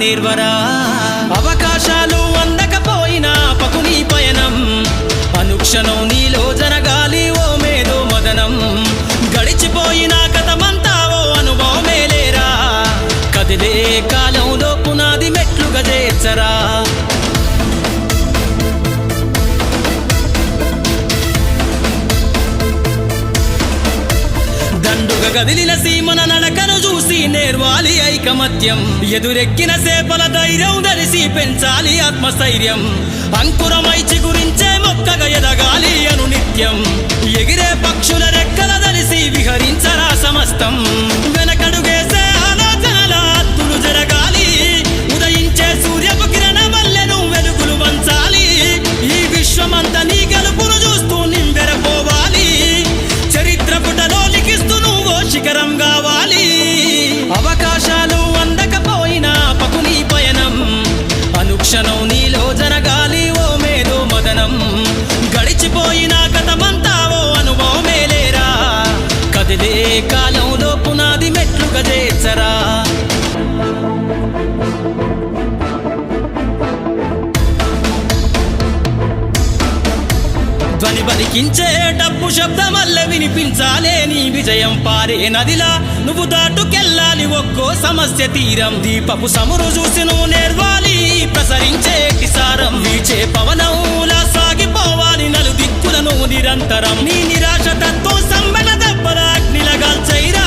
నేర్వరా అవకాశాలు అందకపోయినా పకుని పయనం అనుక్షణం నీలో జరగాలి ఓ మేధో మదనం గడిచిపోయిన గతమంతా ఓ అనుభవమే లేరా కదిలే కాలంలో పునాది మెట్లుగా చేర్చరా దండుగ గదిలిన సీమన నడకను చూసి నేర్వాలి ఐకమత్యం ఎదురెక్కిన సేపల ధైర్యం ధరిసి పెంచాలి ఆత్మస్థైర్యం అంకురమై చిగురించే మొక్కగా ఎదగాలి అను నిత్యం ఎగిరే పక్షుల రెక్కల ధరిసి విహరించరా సమస్తం వెనకడుగేసే ఆలోచనల అత్తులు జరగాలి ఉదయించే సూర్యపు కిరణ మల్లెను వెలుగులు వంచాలి ఈ విశ్వమంతా నీ గెలుపును చూస్తూ నింబెరపోవాలి చరిత్ర పుటలో లిఖిస్తూ నువ్వు శిఖరం కావాలి అవకాశాలు అందకపోయినా పకుని పయనం అనుక్షణం నీలో జరగాలి ఓ మేధో మదనం గడిచిపోయిన గతమంతా ఓ అనుభవమే లేరా కదిలే కాలంలో పునాది మెట్లుగా చేర్చరా ధ్వని బలికించే డబ్బు శబ్దమల్లె వినిపించాలే నీ విజయం పారే నదిలా నువ్వు దాటుకెళ్ళాలి ఒక్కో సమస్య తీరం దీపపు సమురు చూసి నువ్వు నేర్వాలి ప్రసరించే కిసారం వీచే పవనంలా సాగిపోవాలి నలు దిక్కులను నిరంతరం నీ నిరాశ తత్వం సమ్మెల దెబ్బల అగ్నిలగాల్చైరా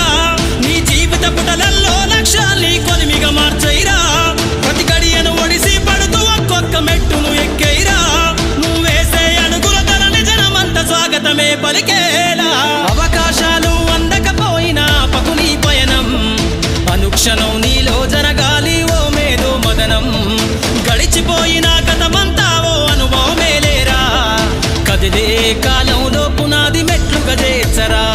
నీ జీవిత పుటలల్లో లక్ష్యాల్ని కొలిమిగా మార్చైరా ప్రతి గడియను ఒడిసి పడుతూ ఒక్కొక్క మెట్టును ఎక్కైరా స్వాగతమే పలికేలా అవకాశాలు అందకపోయినా పకుని పయనం అనుక్షణం నీలో జరగాలి ఓ మేధో మదనం గడిచిపోయిన గతమంతా ఓ అనుభవమే లేరా కదిలే కాలంలో పునాది మెట్లుగా చేర్చరా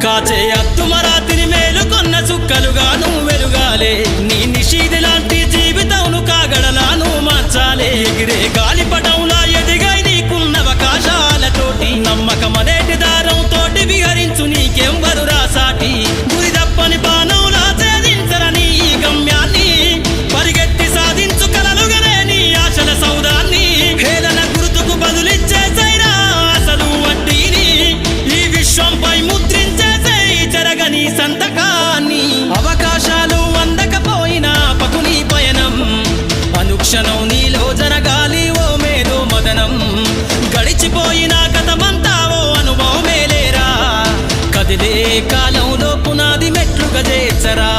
కాచే అత్తుమరాతిని మేలుకొన్న చుక్కలుగా నువ్వు వెలుగాలే నీ నిషీది లాంటి జీవితంను కాగడలాను మార్చాలే ఎగిరే గాలిపటంలా ఎదిగై నీకున్న అవకాశాలతోటి నమ్మకమనేటి దారంతోటి విహరించు నీకేం వరురా సాటి గురి తప్పని బాణంలా ఛేదించరని ఈ గమ్యాన్ని పరిగెత్తి సాధించు కలలుగనే నీ ఆశల సౌదాన్ని హేళన గుర్తుకు బదులిచ్చేసైరా అసలు వడ్డీని ఈ విశ్వంపై ముద్రించే జరగని సంతకాన్ని అవకాశాలు అందకపోయినా పకుని పయనం అనుక్షణం నీలో జరగాలి ఓ మేధో మదనం గడిచిపోయిన గతమంతా ఓ అనుభవమే లేరా కదిలే కాలంలో పునాది మెట్లుగా చేర్చరా